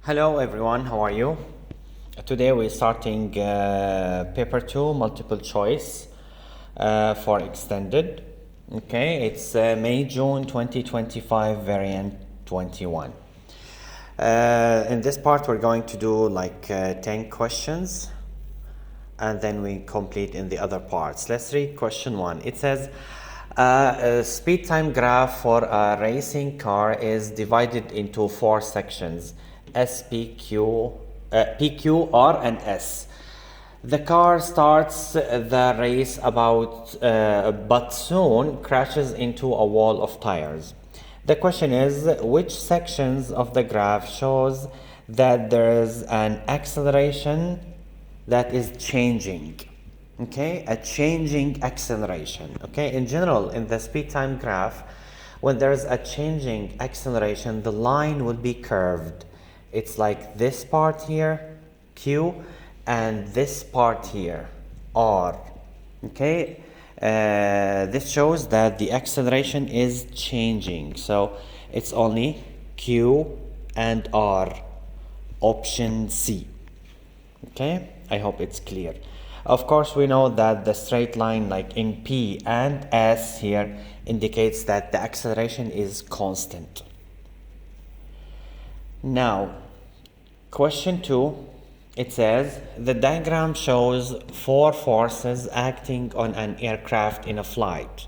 Hello everyone, how are you? Today we're starting paper 2 multiple choice for extended. Okay, it's May-June 2025 variant 21. In this part we're going to do like 10 questions and then we complete in the other parts. Let's read question 1. It says a speed time graph for a racing car is divided into 4 sections: S, P, Q, R, and S. The car starts the race but soon crashes into a wall of tires. The question is, which sections of the graph shows that there is an acceleration that is changing? Okay, a changing acceleration. Okay, in general, in the speed time graph, when there's a changing acceleration, the line will be curved. It's like this part here, Q, and this part here, R. Okay, this shows that the acceleration is changing. So it's only Q and R, option C. Okay, I hope it's clear. Of course, we know that the straight line like in P and S here indicates that the acceleration is constant. Now, question 2, it says, the diagram shows 4 forces acting on an aircraft in a flight.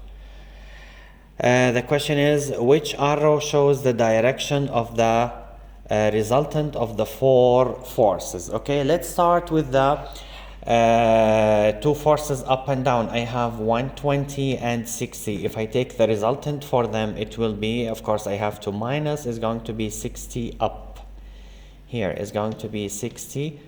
The question is, which arrow shows the direction of the resultant of the 4 forces? Okay, let's start with the 2 forces up and down. I have 120 and 60. If I take the resultant for them, it will be, of course, I have to minus, is going to be 60 up. Here is going to be 60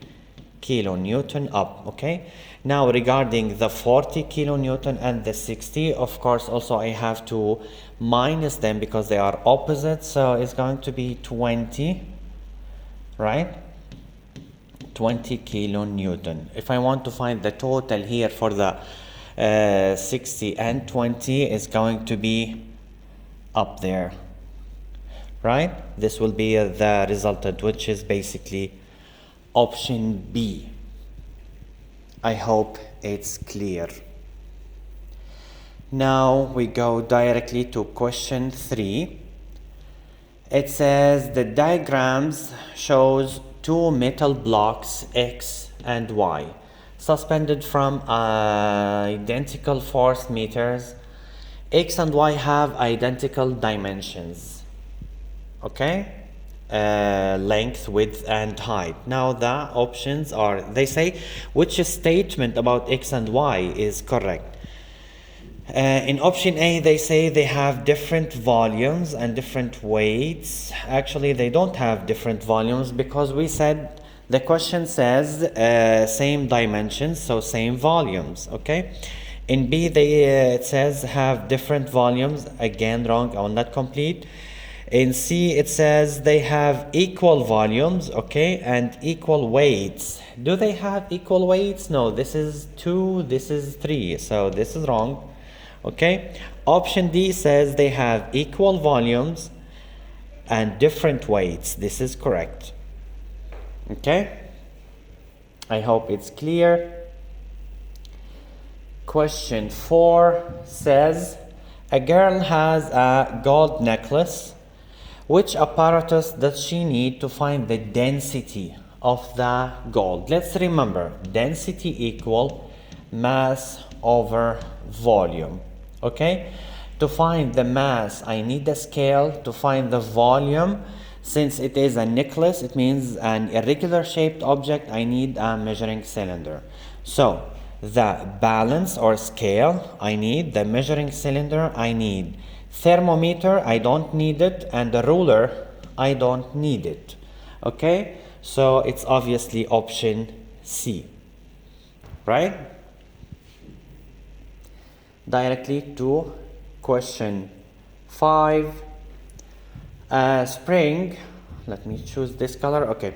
kilonewton up. Okay, now regarding the 40 kilonewton and the 60, of course, also I have to minus them because they are opposite. So it's going to be 20, right? 20 kilonewton. If I want to find the total here for the 60 and 20, is going to be up there, right? This will be the resultant, which is basically option B. I hope it's clear. Now we go directly to question 3. It says the diagrams shows 2 metal blocks X and Y suspended from identical force meters. X and Y have identical dimensions. Okay, length, width, and height. Now the options are, they say which statement about X and Y is correct. In option A, they say they have different volumes and different weights. Actually, they don't have different volumes because we said the question says same dimensions, so same volumes. Okay. In B, it says have different volumes. Again, wrong. I will not complete. In C, it says they have equal volumes, okay, and equal weights. Do they have equal weights? No, this is 2, this is 3, so this is wrong. Okay, option D says they have equal volumes and different weights. This is correct. Okay, I hope it's clear. Question 4 says a girl has a gold necklace. Which apparatus does she need to find the density of the gold? Let's remember, density equal mass over volume. Okay, to find the mass, I need the scale. To find the volume, since it is a necklace, it means an irregular shaped object, I need a measuring cylinder. So the balance or scale, I need the measuring cylinder, I need thermometer, I don't need it, and the ruler, I don't need it. Okay, so it's obviously option C, right? Directly to question 5. Spring, let me choose this color. Okay,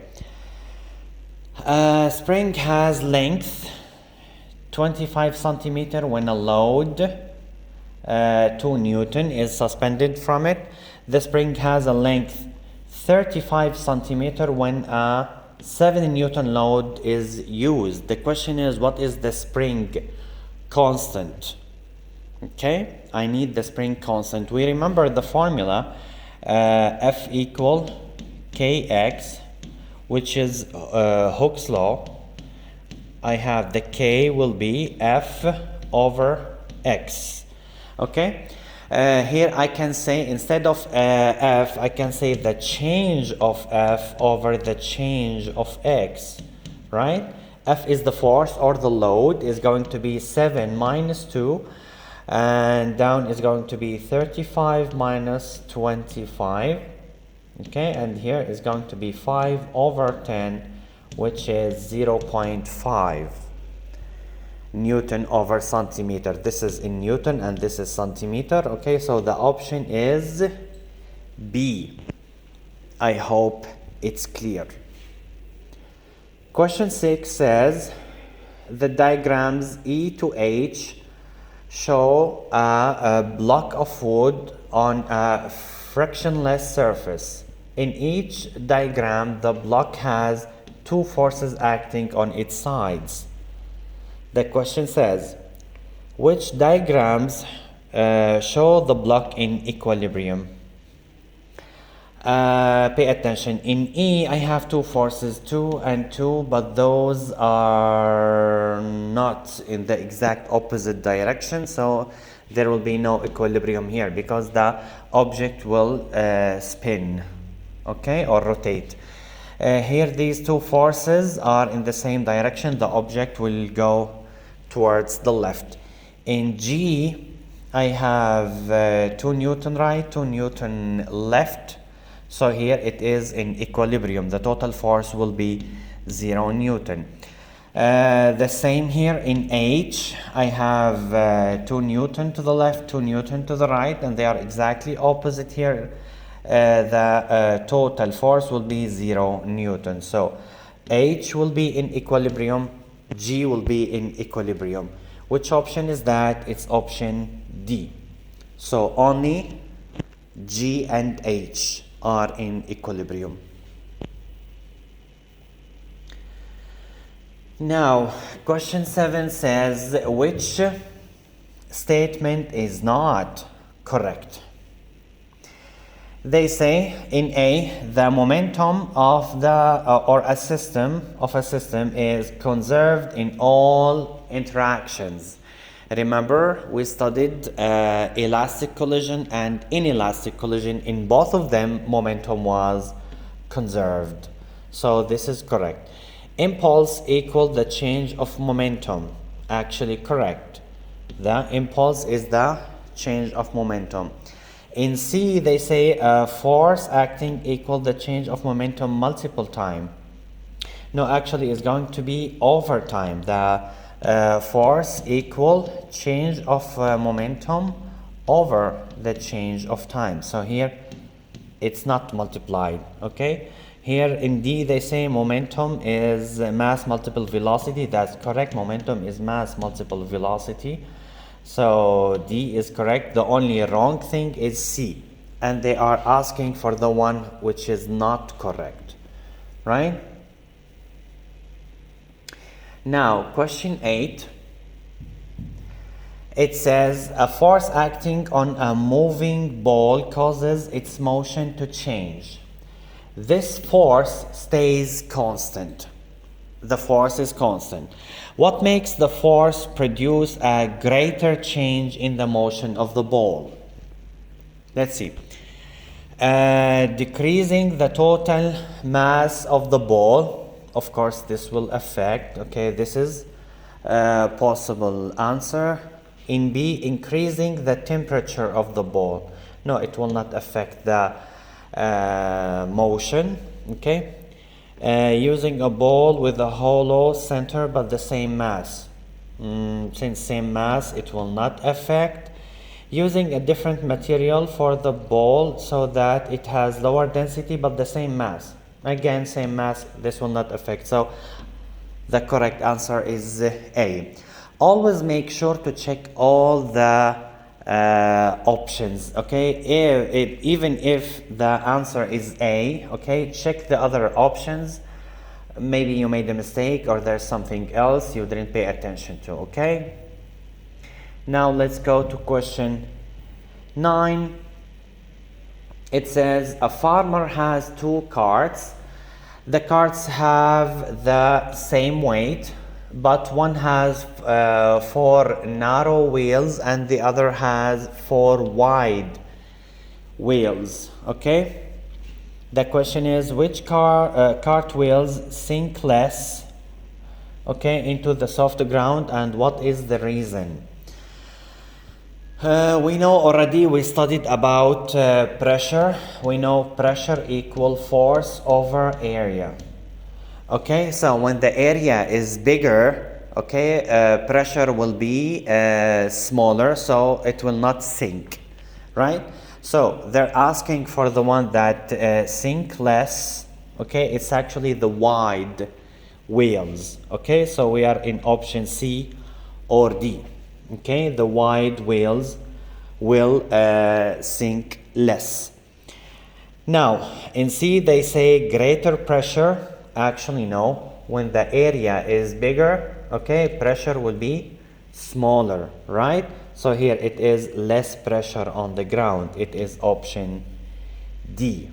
spring has length 25 centimeter when a load 2 Newton is suspended from it. The spring has a length 35 centimeter when a 7 Newton load is used. The question is, what is the spring constant? Okay, I need the spring constant. We remember the formula, F equal Kx, which is Hooke's law. I have the K will be F over X. Okay, here I can say, instead of F, I can say the change of F over the change of X, right? F is the force or the load, is going to be 7 minus 2, and down is going to be 35 minus 25. Okay, and here is going to be 5 over 10, which is 0.5 Newton over centimeter. This is in Newton and this is centimeter. Okay, so the option is B. I hope it's clear. Question 6 says the diagrams E to H show a block of wood on a frictionless surface. In each diagram, the block has two forces acting on its sides. The question says, which diagrams show the block in equilibrium? Pay attention. In E, I have two forces, 2 and 2, but those are not in the exact opposite direction, so there will be no equilibrium here because the object will spin, okay, or rotate. Here, these two forces are in the same direction. The object will go towards the left. In G, I have 2 Newton right, 2 Newton left. So here it is in equilibrium. The total force will be 0 Newton. The same here in H. I have 2 Newton to the left, 2 Newton to the right, and they are exactly opposite here. The total force will be 0 Newton. So H will be in equilibrium, G will be in equilibrium. Which option is that? It's option D. So only G and H are in equilibrium. Now, question 7 says, which statement is not correct? They say in A, the momentum of a system is conserved in all interactions. Remember, we studied elastic collision and inelastic collision. In both of them, momentum was conserved. So this is correct. Impulse equal the change of momentum. Actually correct. The impulse is the change of momentum. In C, they say force acting equal the change of momentum multiple time. No, actually it's going to be over time. The force equal change of momentum over the change of time. So here it's not multiplied, okay? Here in D they say momentum is mass multiple velocity. That's correct. Momentum is mass multiple velocity. So D is correct. The only wrong thing is C. And they are asking for the one which is not correct, right? Now, question 8, it says a force acting on a moving ball causes its motion to change. This force stays constant. The force is constant. What makes the force produce a greater change in the motion of the ball? Let's see. Decreasing the total mass of the ball. Of course, this will affect, okay, this is a possible answer. In B, increasing the temperature of the ball. No, it will not affect the motion, okay. Using a ball with a hollow center but the same mass. Since same mass, it will not affect. Using a different material for the ball so that it has lower density but the same mass. Again, same mass, this will not affect. So the correct answer is A. Always make sure to check all the options. Okay, even if the answer is A, okay, check the other options. Maybe you made a mistake or there's something else you didn't pay attention to. Okay, now let's go to question 9. It says a farmer has 2 carts. The carts have the same weight, but one has 4 narrow wheels and the other has 4 wide wheels. Okay, the question is which cart wheels sink less, okay, into the soft ground, and what is the reason? We know already, we studied about pressure. We know pressure equal force over area. Okay, so when the area is bigger, okay, pressure will be smaller, so it will not sink, right? So they're asking for the one that sink less. Okay, it's actually the wide wheels. Okay, so we are in option C or D. Okay, the wide wheels will sink less. Now in C they say greater pressure. Actually no, when the area is bigger, okay, pressure will be smaller, right? So here it is less pressure on the ground. It is option D.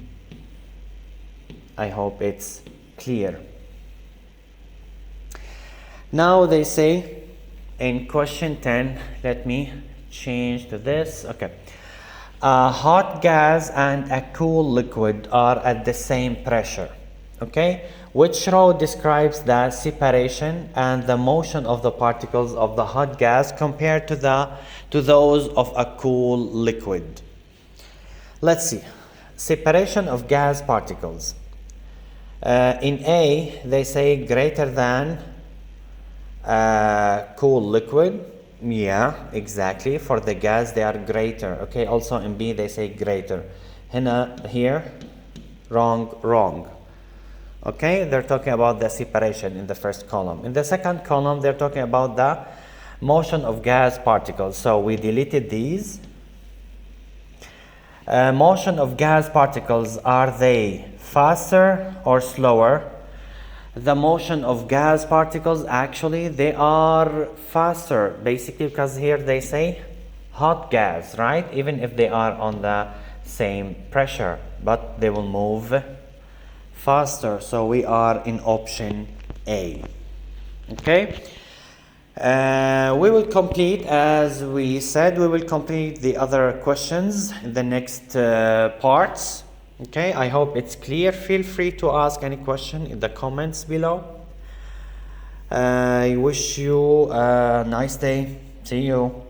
I hope it's clear. Now they say in question 10, let me change to this. Okay, a hot gas and a cool liquid are at the same pressure. Okay, which row describes the separation and the motion of the particles of the hot gas compared to those of a cool liquid? Let's see. Separation of gas particles. In A, they say greater than cool liquid. Yeah, exactly. For the gas, they are greater. Okay, also in B, they say greater. Here, wrong. Okay, they're talking about the separation in the first column. In the second column, they're talking about the motion of gas particles. So we deleted these. Motion of gas particles, are they faster or slower? The motion of gas particles, actually they are faster, basically, because here they say hot gas, right? Even if they are on the same pressure, but they will move faster. So we are in option A. Okay, we will complete, as we said, we will complete the other questions in the next parts. Okay, I hope it's clear. Feel free to ask any question in the comments below. I wish you a nice day. See you.